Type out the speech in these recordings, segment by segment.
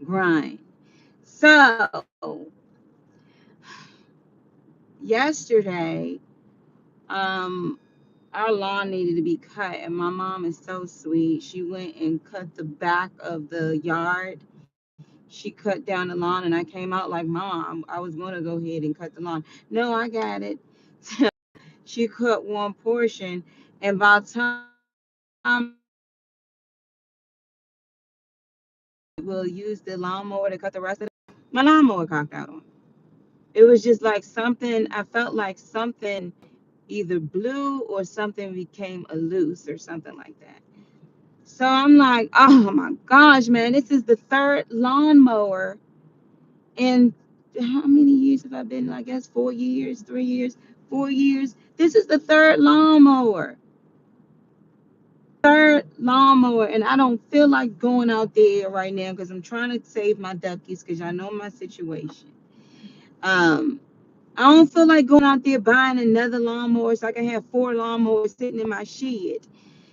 grind. So yesterday, um, our lawn needed to be cut, and my mom is so sweet. She went and cut the back of the yard. She cut down the lawn, and I came out like, Mom, I was going to go ahead and cut the lawn. No, I got it. She cut one portion, and by the time we'll use the lawnmower to cut the rest of it, my lawnmower cocked out on. It was just like something, I felt like something either blew or something became a loose or something like that. So I'm like, oh my gosh, man, this is the third lawnmower in how many years have I been? I guess 4 years, 3 years, 4 years. This is the third lawnmower. Third lawnmower, and I don't feel like going out there right now because I'm trying to save my duckies because y'all know my situation. Um, I don't feel like going out there buying another lawnmower so I can have four lawnmowers sitting in my shed.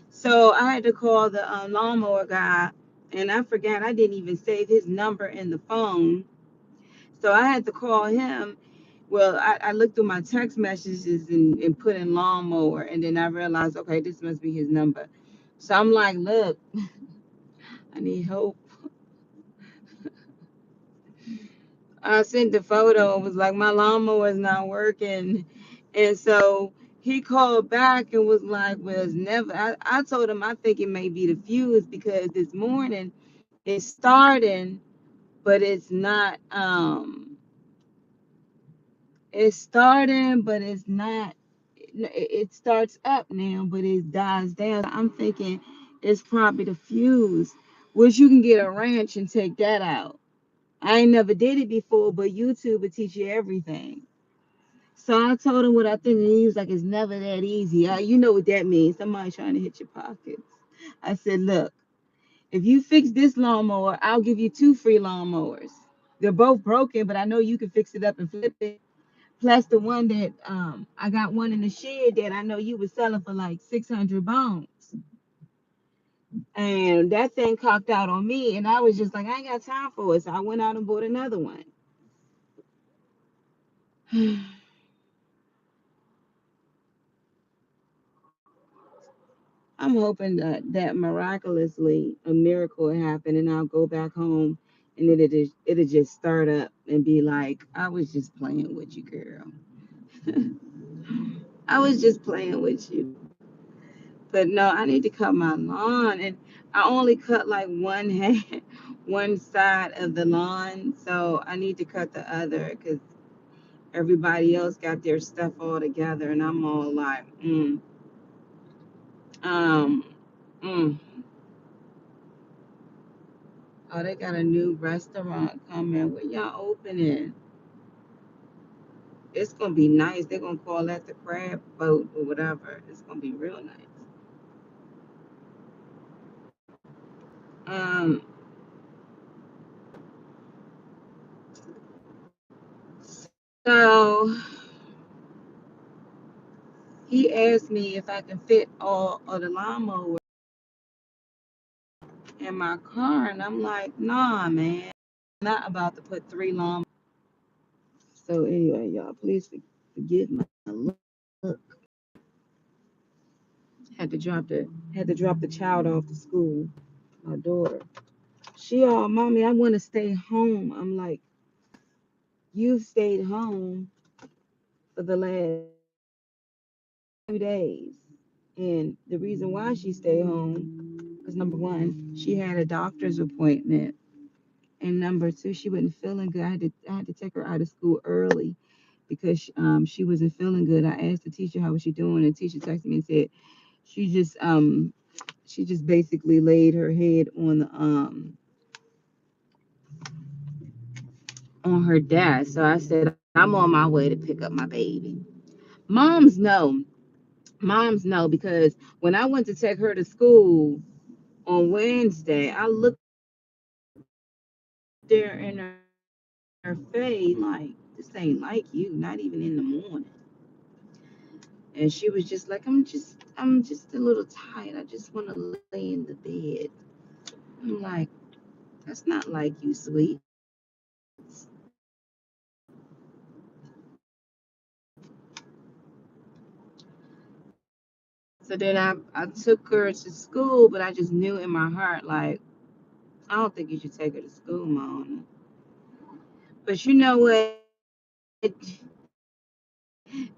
So I had to call the lawnmower guy, and I forgot I didn't even save his number in the phone. So I had to call him. Well, I looked through my text messages and put in lawnmower, and then I realized, okay, this must be his number. So I'm like, look, I need help. I sent the photo. It was like my lawnmower is not working, and so he called back and was like, "Well, it's never." I told him I think it may be the fuse because this morning it's starting, but it's not. It's starting, but it's not. It starts up now, but it dies down. I'm thinking it's probably the fuse, which you can get a wrench and take that out. I ain't never did it before, but YouTube will teach you everything. So I told him what I think, and he was like, "It's never that easy." You know what that means? Somebody trying to hit your pockets. I said, "Look, if you fix this lawnmower, I'll give you two free lawnmowers. They're both broken, but I know you can fix it up and flip it. Plus the one that I got one in the shed that I know you were selling for like 600 bones, and that thing cocked out on me, and I was just like, I ain't got time for it, so I went out and bought another one." I'm hoping that miraculously a miracle will happen and I'll go back home and it'll just start up and be like, I was just playing with you, girl. I was just playing with you. But no, I need to cut my lawn, and I only cut like one hand, one side of the lawn, so I need to cut the other because everybody else got their stuff all together, and I'm all like, um, mm. Oh, they got a new restaurant coming. When y'all opening? It's gonna be nice. They're gonna call that the crab boat or whatever. It's gonna be real nice. Um, so he asked me if I can fit all of the lawnmower in my car, and I'm like, nah, man, I'm not about to put three lawn. So anyway, y'all, please forgive my look. Had to drop the child off to school. My daughter. She all, mommy, I want to stay home. I'm like, you've stayed home for the last 2 days. And the reason why she stayed home was number one, she had a doctor's appointment. And number two, she wasn't feeling good. I had to take her out of school early because she wasn't feeling good. I asked the teacher how was she doing, and the teacher texted me and said she just basically laid her head on her desk. So I said, I'm on my way to pick up my baby. Moms know. Moms know because when I went to take her to school on Wednesday, I looked there in her face like, this ain't like you, not even in the morning. And she was just like, I'm just a little tired. I just want to lay in the bed. I'm like, That's not like you, sweet. So then I took her to school, but I just knew in my heart, like, I don't think you should take her to school, Mom. But you know what?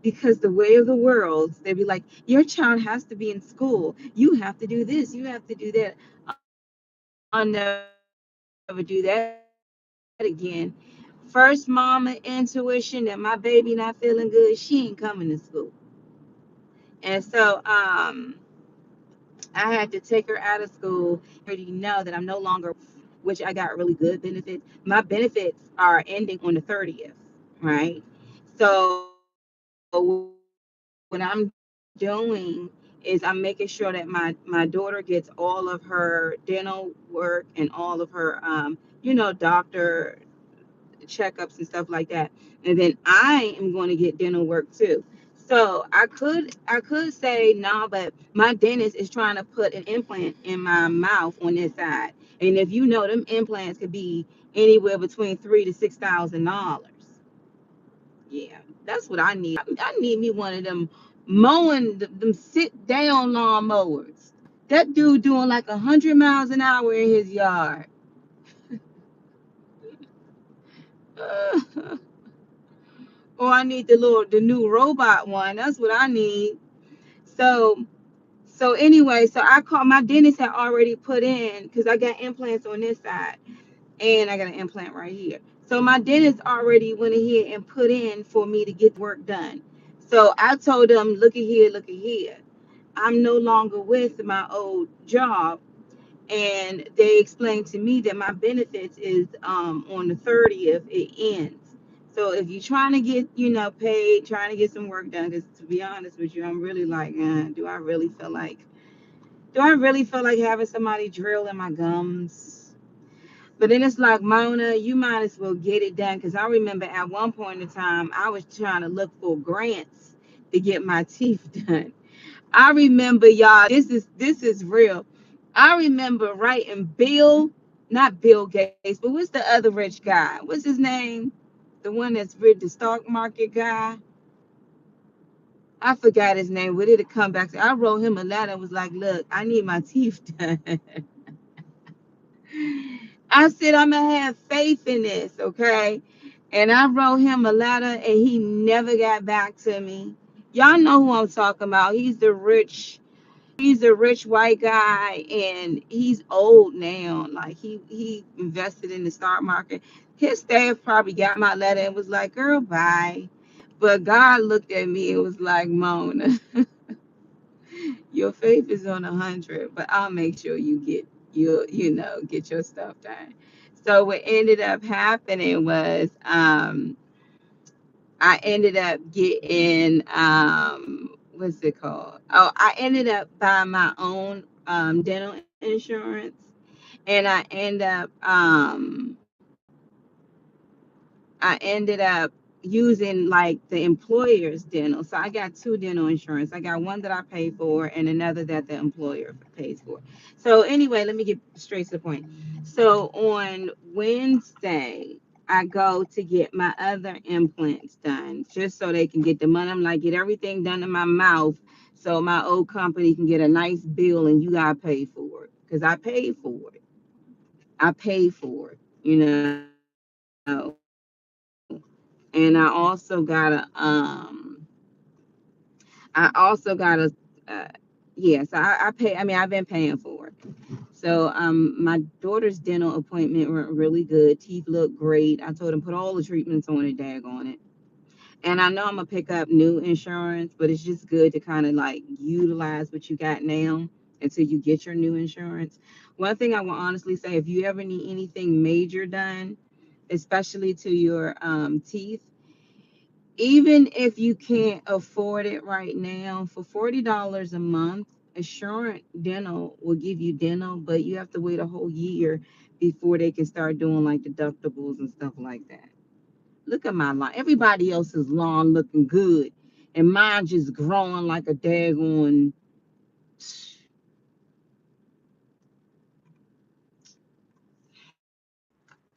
Because the way of the world, they'd be like, your child has to be in school. You have to do this. You have to do that. I'll never do that again. First mama intuition that my baby not feeling good, she ain't coming to school. And so I had to take her out of school. I already know that I'm no longer, which I got really good benefits. My benefits are ending on the 30th, right? So what I'm doing is I'm making sure that my daughter gets all of her dental work and all of her doctor checkups and stuff like that. And then I am going to get dental work too. So I could say no, but my dentist is trying to put an implant in my mouth on this side. And if you know, them implants could be anywhere between $3,000 to $6,000. Yeah, that's what I need. I need me one of them mowing them sit down lawnmowers. That dude doing like 100 miles an hour in his yard. Or I need the new robot one. That's what I need. So anyway, so I called my dentist had already put in because I got implants on this side and I got an implant right here. So my dentist already went ahead and put in for me to get work done. So I told them, look at here, look at here. I'm no longer with my old job, and they explained to me that my benefits is on the 30th it ends. So if you're trying to get paid, trying to get some work done, because to be honest with you, I'm really like, do I really feel like having somebody drill in my gums? But then it's like, Mona, you might as well get it done, because I remember at one point in time I was trying to look for grants to get my teeth done. I remember, y'all, this is real. I remember writing not Bill Gates, but what's the other rich guy? What's his name? The one that's rich, the stock market guy. I forgot his name. But it'll come back. I wrote him a letter and was like, look, I need my teeth done. I said, I'm gonna have faith in this, okay? And I wrote him a letter and he never got back to me. Y'all know who I'm talking about. He's a rich white guy and he's old now. Like he invested in the stock market. His staff probably got my letter and was like, girl, bye. But God looked at me and was like, Mona, your faith is on 100, but I'll make sure you get your stuff done. So what ended up happening was I ended up getting what's it called? Oh, I ended up buying my own dental insurance, and I ended up using like the employer's dental. So I got two dental insurance. I got one that I pay for and another that the employer pays for. So anyway, let me get straight to the point. So on Wednesday, I go to get my other implants done just so they can get the money. I'm like, get everything done in my mouth so my old company can get a nice bill and you gotta pay for it. Because I paid for it. I paid for it, and I also got a uh, yeah, so I pay. I mean, I've been paying for it. So my daughter's dental appointment went really good. Teeth look great. I told him put all the treatments on it, dag on it. And I know I'm gonna pick up new insurance, but it's just good to kind of like utilize what you got now until you get your new insurance. One thing I will honestly say, if you ever need anything major done, especially to your teeth, even if you can't afford it right now, for $40 a month, Assurant Dental will give you dental, but you have to wait a whole year before they can start doing like deductibles and stuff like that. Look at my lawn. Everybody else's lawn looking good, and mine just growing like a daggone.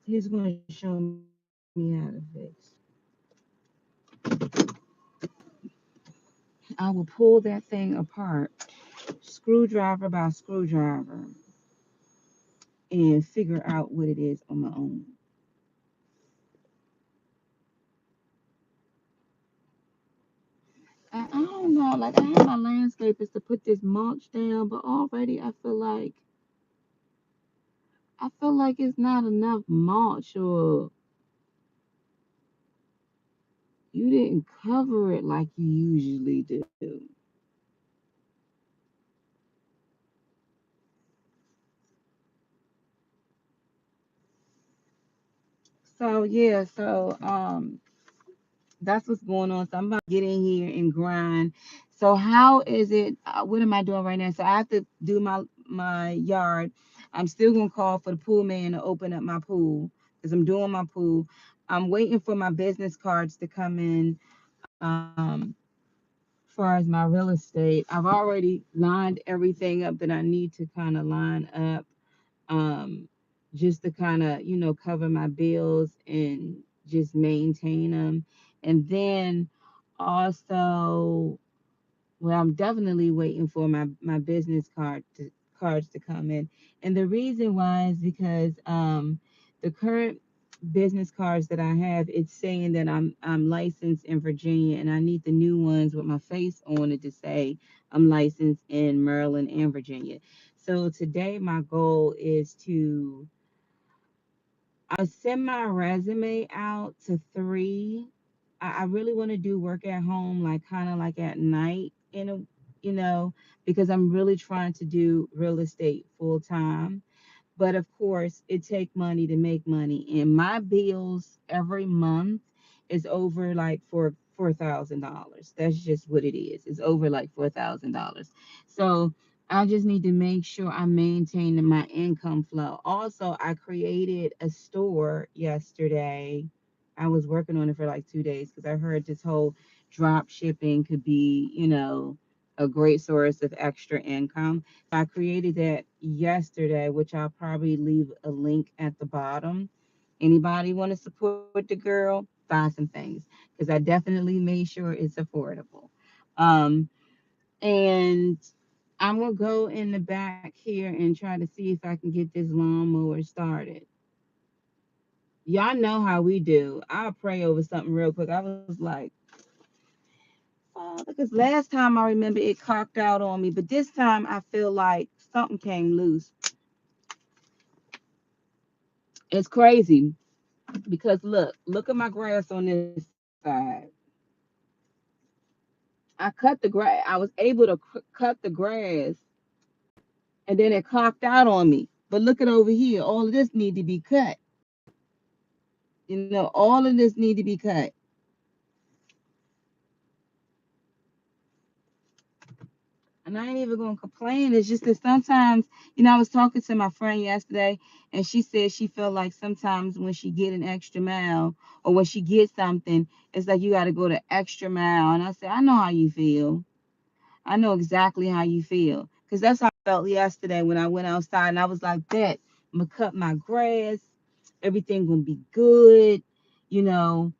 He's going to show me how to fix. I will pull that thing apart, screwdriver by screwdriver, and figure out what it is on my own. I don't know. Like I had my landscapers to put this mulch down, but already I feel like it's not enough mulch, or you didn't cover it like you usually do. So yeah, that's what's going on. So I'm about to get in here and grind. So how is it? What am I doing right now? So I have to do my yard. I'm still gonna call for the pool man to open up my pool because I'm doing my pool. I'm waiting for my business cards to come in. As far as my real estate, I've already lined everything up that I need to kind of line up, um, just to kind of, cover my bills and just maintain them. And then also, well, I'm definitely waiting for my business cards to come in. And the reason why is because the current business cards that I have, it's saying that I'm licensed in Virginia, and I need the new ones with my face on it to say I'm licensed in Maryland and Virginia. So today my goal is to send my resume out to three. I really want to do work at home, like kind of like at night, you know, because I'm really trying to do real estate full time. But of course, it takes money to make money, and my bills every month is over like $4,000. That's just what it is. It's over like $4,000. So I just need to make sure I'm maintaining my income flow. Also, I created a store yesterday. I was working on it for like 2 days because I heard this whole drop shipping could be, a great source of extra income. I created that yesterday, which I'll probably leave a link at the bottom. Anybody want to support the girl? Buy some things because I definitely made sure it's affordable. Um, and I'm gonna go in the back here and try to see if I can get this lawnmower started. Y'all know how we do. I'll pray over something real quick. I was like, because last time I remember it cocked out on me, but this time I feel like something came loose. It's crazy because look at my grass on this side. I cut the grass. I was able to cut the grass, and then it cocked out on me. But look at over here. All of this need to be cut. All of this need to be cut. And I ain't even gonna complain. It's just that sometimes, I was talking to my friend yesterday, and she said she felt like sometimes when she get an extra mile or when she gets something, it's like you got to go the extra mile. And I said, I know how you feel. I know exactly how you feel. Because that's how I felt yesterday when I went outside and I was like, that, I'm going to cut my grass. Everything going to be good. You know,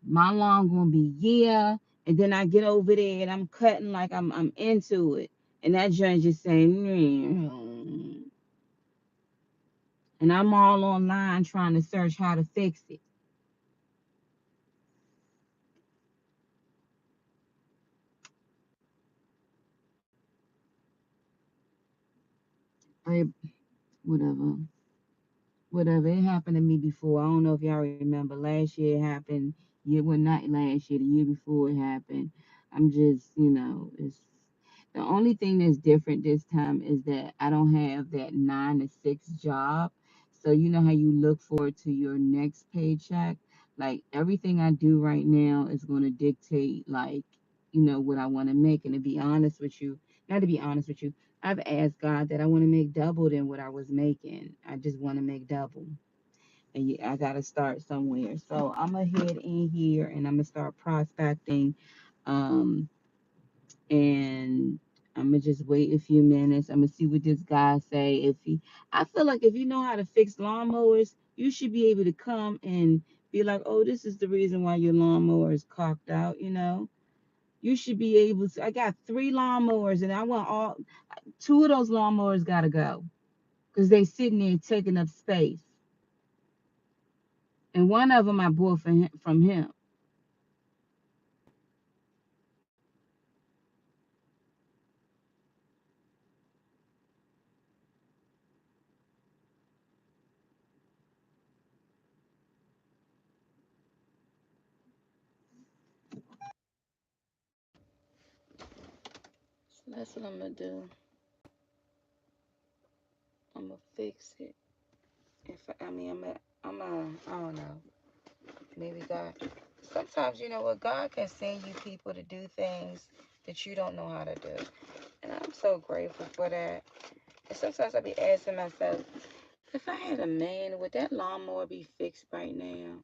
my lawn going to be, yeah. And then I get over there and I'm cutting like I'm into it. And that joint just saying, and I'm all online trying to search how to fix it. Hey, whatever. Whatever. It happened to me before. I don't know if y'all remember. Last year it happened. Year well, not last year. The year before it happened. I'm just, it's the only thing that's different this time is that I don't have that 9 to 6 job. So you know how you look forward to your next paycheck. Like everything I do right now is going to dictate, like, what I want to make. And to be honest with you, not to be honest with you, I've asked God that I want to make double than what I was making. I just want to make double. And I got to start somewhere. So I'm going to head in here and I'm going to start prospecting. Um, and I'm going to just wait a few minutes. I'm going to see what this guy say. I feel like if you know how to fix lawnmowers, You should be able to come and be like, oh, this is the reason why your lawnmower is cocked out, you know. You should be able to. I got 3 lawnmowers, and I want all 2 of those lawnmowers gotta go because they sitting there taking up space. And one of them I bought from him. So that's what I'm gonna do. I'm gonna fix it. If I mean, I don't know. Maybe God. Sometimes you know what, God can send you people to do things that you don't know how to do, and I'm so grateful for that. And sometimes I be asking myself, if I had a man, would that lawnmower be fixed right now?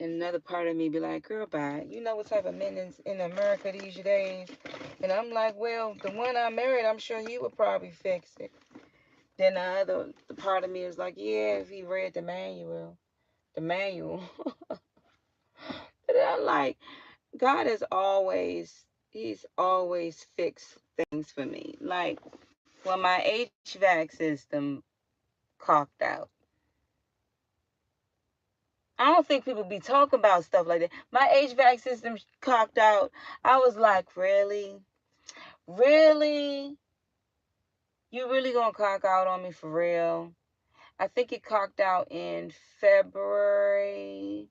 And another part of me be like, girl, bye. You know what type of men in America these days? And I'm like, well, the one I married, I'm sure he would probably fix it. Then the part of me is like, yeah, if he read the manual. But I'm like, God has he's always fixed things for me. Like when my HVAC system cocked out. I don't think people be talking about stuff like that. My HVAC system cocked out. I was like, really? Really? You really gonna cock out on me for real? I think it cocked out in February,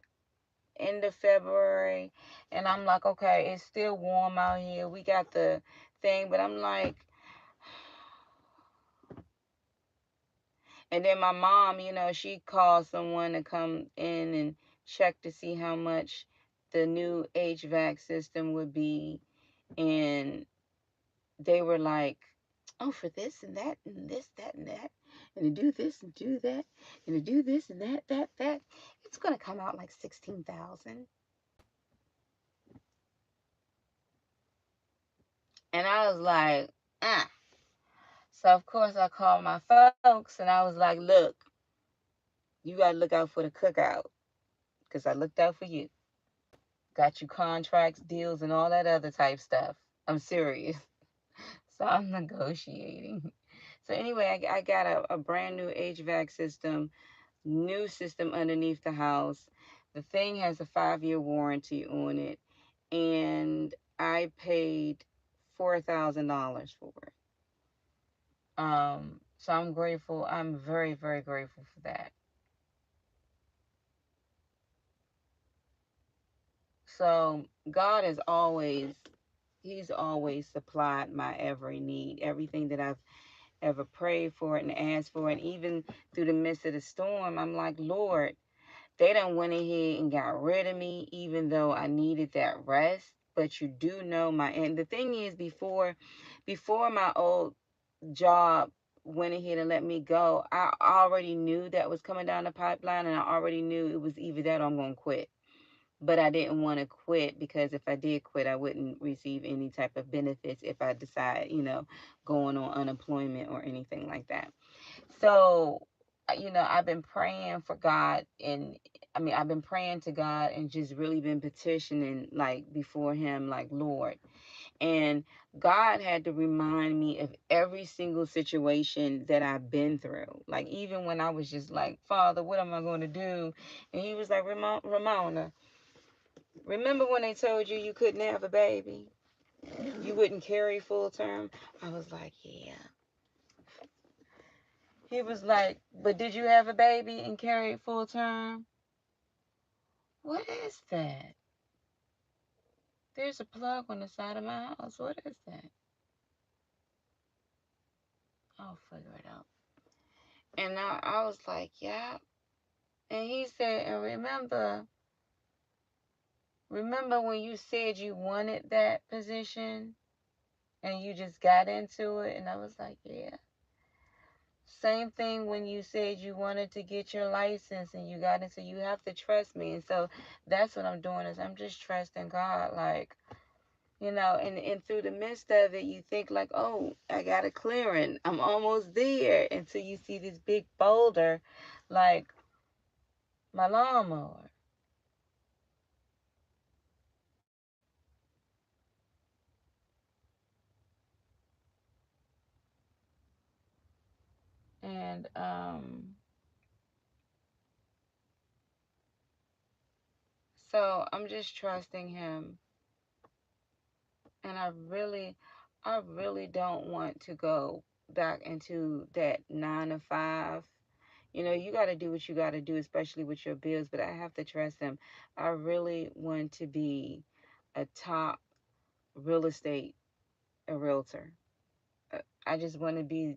end of February. And I'm like, okay, it's still warm out here. We got the thing, but I'm like, and then my mom, she called someone to come in and check to see how much the new HVAC system would be. And they were like, oh, for this and that and this, that and that, and to do this and do that, and to do this and that, it's gonna come out like 16,000. And I was like, ah. So of course I called my folks and I was like, look, you gotta look out for the cookout, because I looked out for you. Got you contracts, deals, and all that other type stuff. I'm serious. So I'm negotiating. So anyway, I got a brand new HVAC system, new system underneath the house. The thing has a 5-year warranty on it, and I paid $4,000 for it. So I'm grateful. I'm very, very grateful for that. So God is always, He's always supplied my every need, everything that I've ever prayed for and asked for, and even through the midst of the storm, I'm like, Lord, they done went ahead and got rid of me, even though I needed that rest. But you do know and the thing is, before my old job went ahead and let me go, I already knew that was coming down the pipeline, and I already knew it was either that or I'm gonna quit. But I didn't want to quit, because if I did quit, I wouldn't receive any type of benefits if I decide, going on unemployment or anything like that. So, I've been praying for God, and I've been praying to God and just really been petitioning, like, before Him, like, Lord. And God had to remind me of every single situation that I've been through. Like, even when I was just like, Father, what am I going to do? And He was like, Ramona, remember when they told you you couldn't have a baby? You wouldn't carry full term? I was like, yeah. He was like, but did you have a baby and carry it full term? What is that? There's a plug on the side of my house. What is that? I'll figure it out. And I was like, yeah. And he said, and remember when you said you wanted that position and you just got into it? And I was like, yeah. Same thing when you said you wanted to get your license and you got into, you have to trust me. And so that's what I'm doing, is I'm just trusting God. Like, And through the midst of it, you think like, oh, I got a clearing. I'm almost there until you see this big boulder like my lawnmower. And so I'm just trusting him. And I really don't want to go back into that 9 to 5. You got to do what you got to do, especially with your bills, but I have to trust him. I really want to be a top real estate a realtor. I just want to be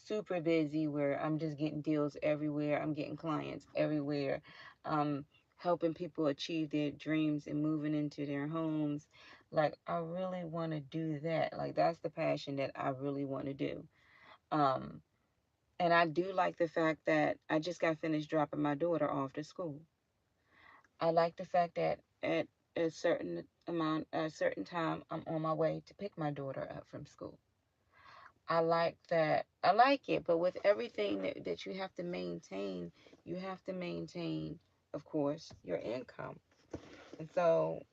super busy where I'm just getting deals everywhere. I'm getting clients everywhere. Um, Helping people achieve their dreams and moving into their homes. Like I really want to do that. Like that's the passion that I really want to do. Um, and I do like the fact that I just got finished dropping my daughter off to school. I like the fact that at a certain time, I'm on my way to pick my daughter up from school. I like that. I like it, but with everything that you have to maintain, of course, your income. And so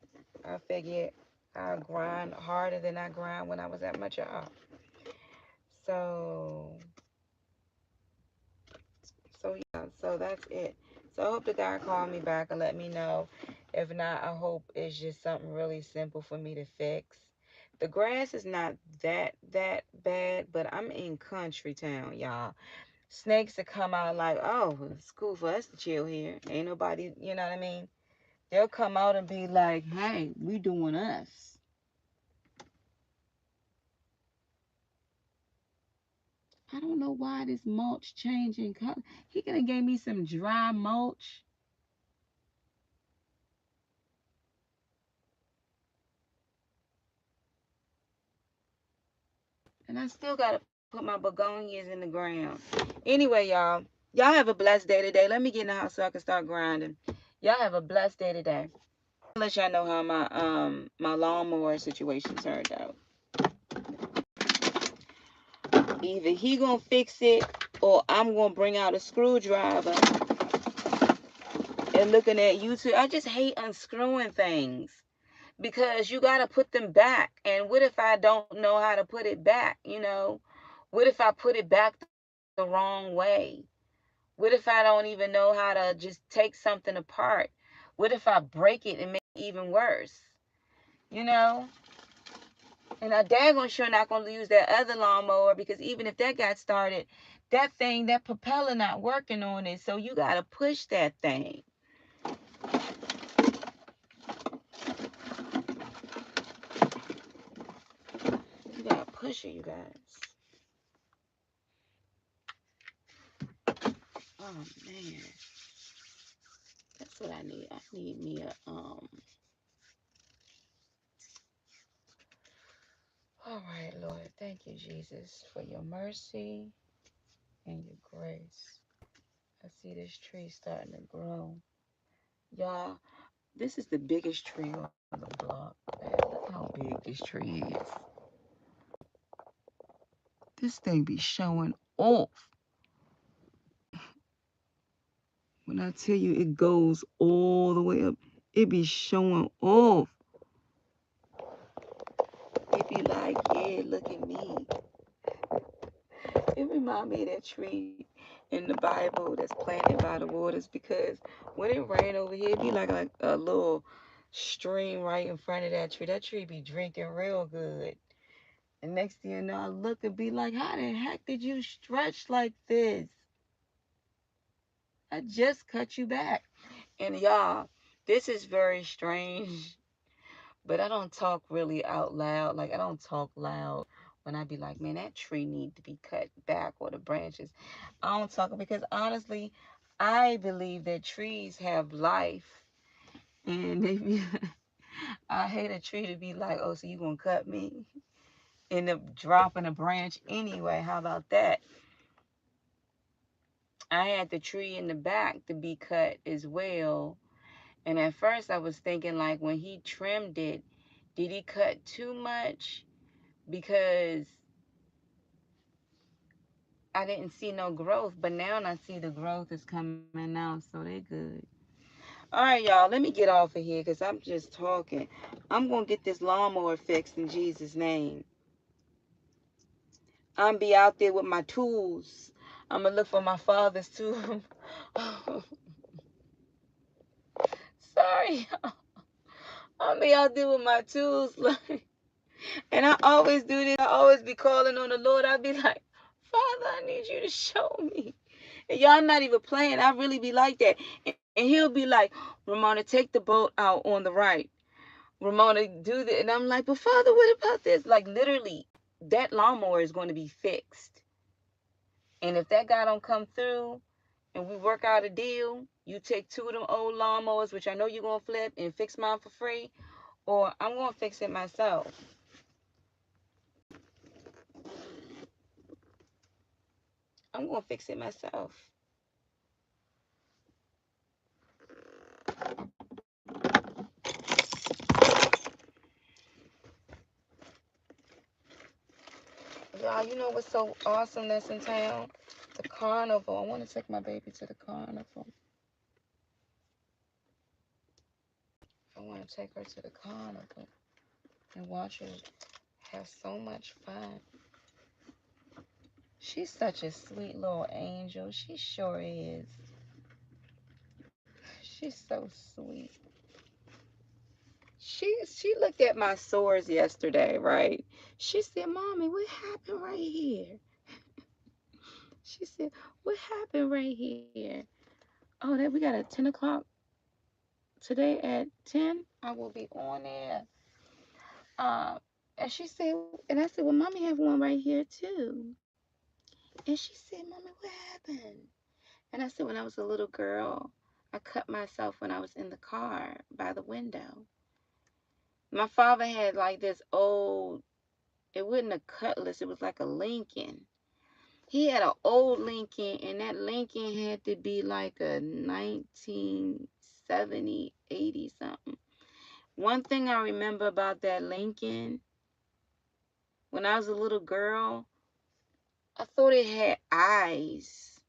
I figured I grind harder than I grind when I was at my job. So, so yeah, so that's it. So I hope the guy called me back and let me know. If not, I hope it's just something really simple for me to fix. The grass is not that bad, but I'm in country town, y'all. Snakes to come out like, oh, it's cool for us to chill here. Ain't nobody, you know what I mean? They'll come out and be like, hey, we doing us. I don't know why this mulch changing color. He could have gave me some dry mulch. And I still got to put my begonias in the ground. Anyway, y'all have a blessed day today. Let me get in the house so I can start grinding. Y'all have a blessed day today. I'll let y'all know how my lawnmower situation turned out. Either he gonna fix it or I'm gonna bring out a screwdriver and looking at YouTube. I just hate unscrewing things because you gotta put them back. And what if I don't know how to put it back? What if I put it back the wrong way? What if I don't even know how to just take something apart? What if I break it and make it even worse? You know? And I daggone sure not gonna use that other lawnmower because even if that got started, that propeller not working on it. So you gotta push that thing. You gotta push it, you guys. Oh man, that's what I need. I need me a. All right, Lord, thank you, Jesus, for your mercy and your grace. I see this tree starting to grow, y'all. This is the biggest tree on the block. Man, look how big this tree is. This thing be showing off. When I tell you it goes all the way up, it be showing off. It be like, yeah, look at me. It remind me of that tree in the Bible that's planted by the waters because when it rain over here, it be like a little stream right in front of that tree. That tree be drinking real good. And next thing you know, I look and be like, how the heck did you stretch like this? I just cut you back. And y'all, this is very strange, but I don't talk really out loud. Like I don't talk loud when I be like, man, that tree need to be cut back or the branches. I don't talk because honestly, I believe that trees have life. And they be I hate a tree to be like, oh, so you gonna cut me? End up dropping a branch anyway. How about that? I had the tree in the back to be cut as well. And at first I was thinking like when he trimmed it, Did he cut too much? Because I didn't see no growth, but now I see the growth is coming out, so they good. All right, y'all, let me get off of here because I'm just talking. I'm going to get this lawnmower fixed in Jesus' name. I'm be out there with my tools. I'm going to look for my father's tool. Sorry. I'll be out there with my tools. And I always do this. I always be calling on the Lord. I'll be like, Father, I need you to show me. And y'all not even playing. I really be like that. And he'll be like, Ramona, take the boat out on the right. Ramona, do this. And I'm like, but Father, what about this? Like, literally, that lawnmower is going to be fixed. And if that guy don't come through and we work out a deal, you take 2 of them old lawnmowers, which I know you're going to flip, and fix mine for free, or I'm going to fix it myself. I'm going to fix it myself. Y'all, you know what's so awesome that's in town? The carnival. I want to take my baby to the carnival. I want to take her to the carnival and watch her have so much fun. She's such a sweet little angel. She sure is. She's so sweet. She looked at my sores yesterday, right? She said, Mommy, what happened right here? She said, what happened right here? Oh, that we got a 10 o'clock today at 10. I will be on there. And she said, and I said, well, Mommy have one right here too. And she said, Mommy, what happened? And I said, when I was a little girl, I cut myself when I was in the car by the window. My father had like this old, it wasn't a Cutlass, it was like a Lincoln. He had an old Lincoln, and that Lincoln had to be like a 1970, 80 something. One thing I remember about that Lincoln, when I was a little girl, I thought it had eyes.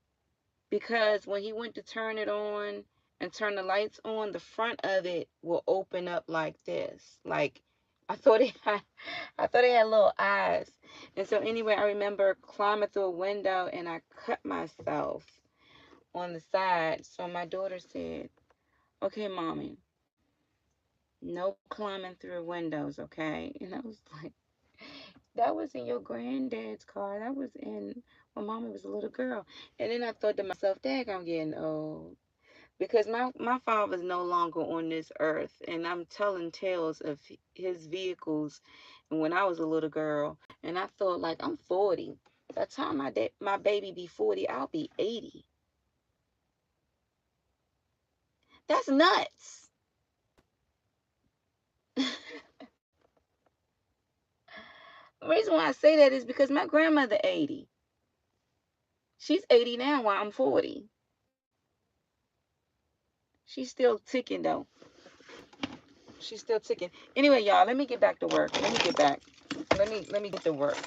Because when he went to turn it on and turn the lights on, the front of it will open up like this. Like I thought it had little eyes. And so anyway, I remember climbing through a window and I cut myself on the side. So my daughter said, okay, Mommy, no climbing through windows, okay? And I was like, that was in your granddad's car. That was in when Mommy was a little girl. And then I thought to myself, dang, I'm getting old. Because my father's no longer on this earth. And I'm telling tales of his vehicles and when I was a little girl. And I thought, like, I'm 40. By the time my baby be 40, I'll be 80. That's nuts. The reason why I say that is because my grandmother 80. She's 80 now while I'm 40. She's still ticking though. She's still ticking. Anyway, y'all, let me get back to work. Let me get back. Let me get to work.